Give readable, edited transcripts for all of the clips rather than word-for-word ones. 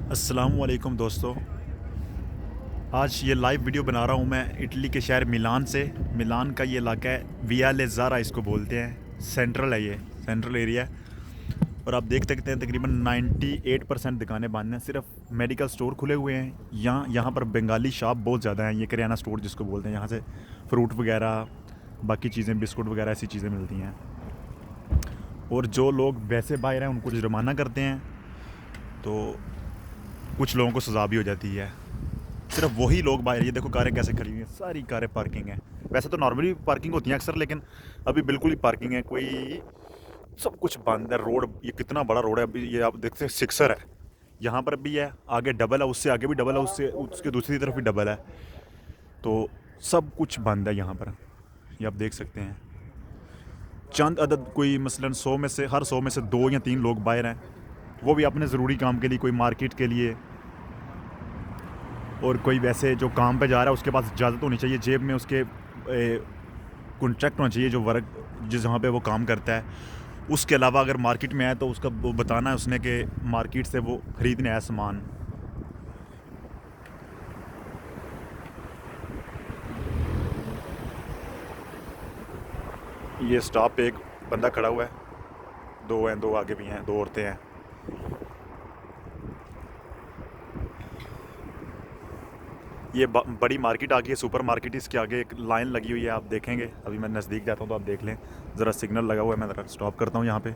अस्सलामुअलैकुम दोस्तों। आज ये लाइव वीडियो बना रहा हूँ मैं इटली के शहर मिलान से। मिलान का ये इलाका है, वियाले ज़ारा इसको बोलते हैं। सेंट्रल है, ये सेंट्रल एरिया है। और आप देख सकते हैं तकरीबन 98% दुकानें बंद हैं, सिर्फ मेडिकल स्टोर खुले हुए हैं। यहाँ पर बंगाली शॉप बहुत ज़्यादा हैं, ये करियाना स्टोर जिसको बोलते हैं। यहाँ से फ्रूट वगैरह, बाकी चीज़ें, बिस्कुट वगैरह ऐसी चीज़ें मिलती हैं। और जो लोग वैसे बाहर हैं उनको जुर्माना करते हैं, तो कुछ लोगों को सज़ा भी हो जाती है। सिर्फ वही लोग बाहर, ये देखो कारें कैसे खड़ी हुई हैं, सारी कारें पार्किंग है। वैसे तो नॉर्मली पार्किंग होती हैं अक्सर, लेकिन अभी बिल्कुल ही पार्किंग है, कोई सब कुछ बंद है। रोड, ये कितना बड़ा रोड है, अभी ये आप देखते हैं सिक्सर है। यहाँ पर भी है, आगे डबल है, उससे आगे भी डबल है, उससे उसके दूसरी तरफ भी डबल है। तो सब कुछ बंद है यहाँ पर, ये आप देख सकते हैं। चंद अदद, कोई मसलन 100 में से, हर 100 में से 2 या 3 लोग बाहर हैं, वो भी अपने ज़रूरी काम के लिए, कोई मार्केट के लिए, और कोई वैसे जो काम पे जा रहा है उसके पास इजाज़त होनी चाहिए, जेब में उसके कॉन्ट्रैक्ट होना चाहिए, जो वर्क जिस जहाँ पे वो काम करता है। उसके अलावा अगर मार्केट में आए तो उसका वो बताना है उसने कि मार्केट से वो ख़रीदने आया सामान। ये स्टॉप पे एक बंदा खड़ा हुआ है, 2 हैं, 2 आगे भी हैं, 2 औरतें हैं। ये बड़ी मार्केट आ गई है, सुपर मार्केट। इसके आगे एक लाइन लगी हुई है, आप देखेंगे। अभी मैं नज़दीक जाता हूँ तो आप देख लें। ज़रा सिग्नल लगा हुआ है, मैं ज़रा स्टॉप करता हूँ यहाँ पे।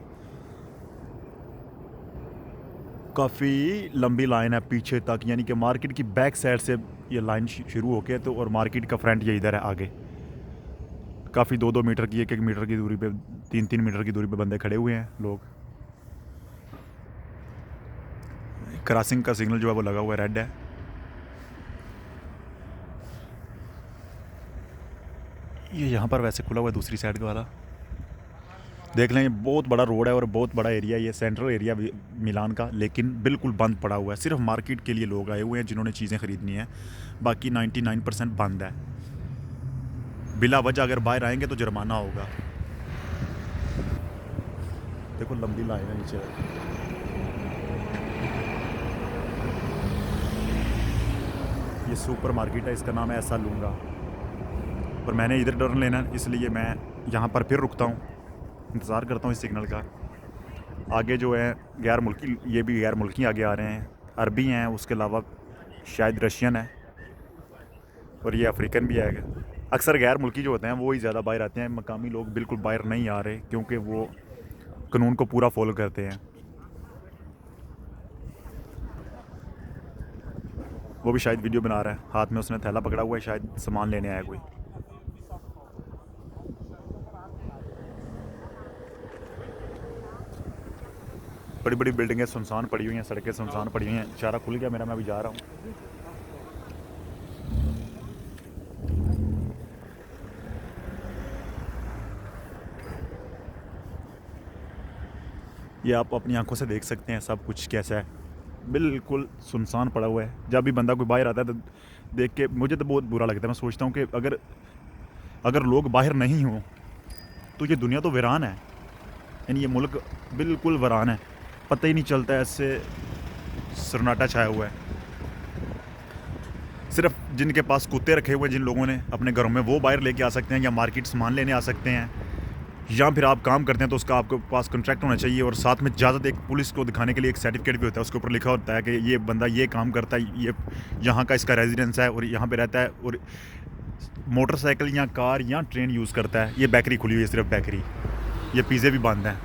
काफ़ी लंबी लाइन है पीछे तक, यानी कि मार्केट की बैक साइड से ये लाइन शुरू होके तो, और मार्केट का फ्रंट ये इधर है आगे। काफ़ी 2-2 मीटर की, 1-1 मीटर की दूरी पे, 3-3 मीटर की दूरी पे बंदे खड़े हुए हैं लोग। क्रॉसिंग का सिग्नल जो है वो लगा हुआ है, रेड है। ये यहाँ पर वैसे खुला हुआ है दूसरी साइड वाला, देख लें। ये बहुत बड़ा रोड है और बहुत बड़ा एरिया, ये सेंट्रल एरिया मिलान का, लेकिन बिल्कुल बंद पड़ा हुआ है। सिर्फ मार्केट के लिए लोग आए हुए हैं जिन्होंने चीज़ें ख़रीदनी है, बाकी 99% बंद है। बिला वजह अगर बाहर आएंगे तो जुर्माना होगा। देखो लंबी लाइन है नीचे। ये सुपर मार्केट है, इसका नाम है ऐसा लूँगा। और मैंने इधर टर्न लेना है, इसलिए मैं यहाँ पर फिर रुकता हूँ, इंतज़ार करता हूँ इस सिग्नल का। आगे जो है गैर मुल्की, ये भी गैर मुल्की आगे आ रहे हैं, अरबी हैं, उसके अलावा शायद रशियन है, और ये अफ्रीकन भी है। अक्सर गैर मुल्की जो होते हैं वो ही ज़्यादा बाहर आते हैं, मकामी लोग बिल्कुल बाहर नहीं आ रहे, क्योंकि वो कानून को पूरा फॉलो करते हैं। वो भी शायद वीडियो बना रहा है, हाथ में उसने थैला पकड़ा हुआ है, शायद सामान लेने आया कोई। बड़ी बड़ी बिल्डिंगें सुनसान पड़ी हुई हैं, सड़कें सुनसान पड़ी हुई हैं। इशारा खुल गया मेरा, मैं अभी जा रहा हूँ। ये आप अपनी आंखों से देख सकते हैं सब कुछ कैसा है, बिल्कुल सुनसान पड़ा हुआ है। जब भी बंदा कोई बाहर आता है तो देख के मुझे तो बहुत बुरा लगता है। मैं सोचता हूँ कि अगर अगर लोग बाहर नहीं हों तो ये दुनिया तो वीरान है, यानी ये मुल्क बिल्कुल वीरान है। पता ही नहीं चलता, ऐसे सन्नाटा छाया हुआ है। सिर्फ जिनके पास कुत्ते रखे हुए हैं जिन लोगों ने अपने घरों में, वो बाहर लेके आ सकते हैं, या मार्केट सामान लेने आ सकते हैं, या फिर आप काम करते हैं तो उसका आपके पास कॉन्ट्रैक्ट होना चाहिए, और साथ में इजाज़त एक पुलिस को दिखाने के लिए एक सर्टिफिकेट भी होता है, उसके ऊपर लिखा होता है कि ये बंदा ये काम करता है, ये यहाँ का इसका रेजिडेंस है और यहाँ पे रहता है, और मोटरसाइकिल या कार या ट्रेन यूज़ करता है। ये बेकरी खुली हुई है, सिर्फ बेकरी। ये पिज़्ज़े भी बंद हैं।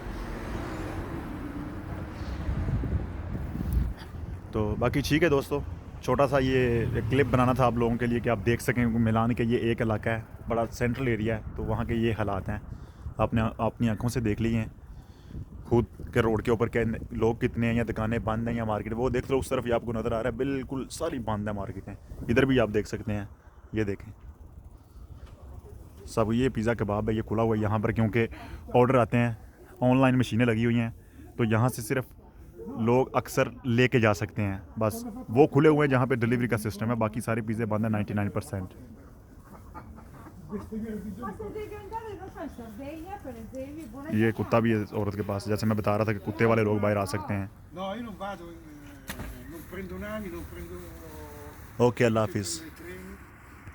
तो बाकी ठीक है दोस्तों, छोटा सा ये एक क्लिप बनाना था आप लोगों के लिए कि आप देख सकें मिलान के ये एक इलाका है, बड़ा सेंट्रल एरिया है, तो वहाँ के ये हालात हैं। आपने अपनी आंखों से देख लिए हैं खुद के रोड के ऊपर, क्या लोग कितने हैं, या दुकानें बंद हैं, या मार्केट, वो देख लो उस तरफ ही आपको नज़र आ रहा है, बिल्कुल सारी बंद है मार्केटें। इधर भी आप देख सकते हैं, ये देखें सब। ये पिज़्ज़ा कबाब है, ये खुला हुआ है यहाँ पर, क्योंकि ऑर्डर आते हैं, ऑनलाइन मशीनें लगी हुई हैं, तो यहाँ से सिर्फ लोग अक्सर लेके जा सकते हैं। बस वो खुले हुए हैं जहाँ पे डिलीवरी का सिस्टम है, बाकी सारे पिज़्ज़े बंद है 99%। ये कुत्ता भी है औरत के पास, जैसे मैं बता रहा था कि कुत्ते वाले लोग बाहर आ सकते हैं। non prendo navi, non prendo... okay अल्लाह हाफिज़